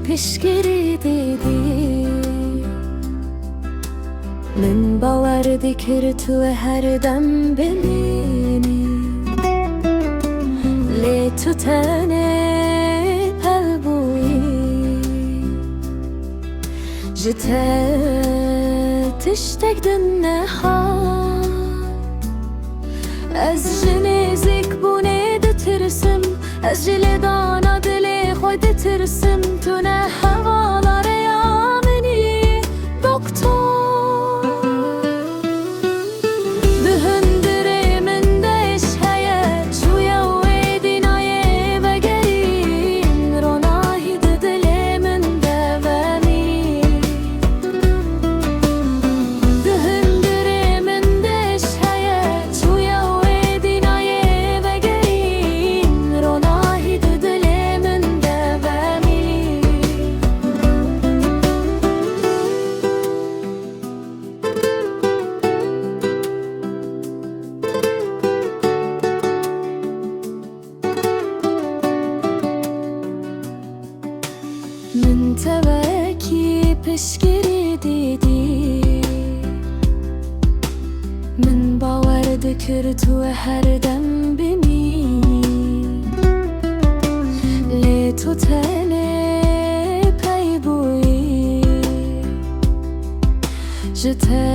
پیشگیری دیدی، من باور کرد تو هر دم ببینی، لی تو تنه پل بویی، جته تشتک دن نهاد، از جنیزیک بونه دترسم، از جل دانا دلی خود دترسم، تو نه حوالار یا منی دکتر، بهندری من دش هیا چویا و دینای وگرین، روناهی دلی من دوانی، بهندری من دش هیا چویا و دینای وگرین، روناهی دلی من دوانی. من تباکی پیشگیری دیدی، من باور کرد تو هر دم بینی، لی تو تنه پی بویی، جته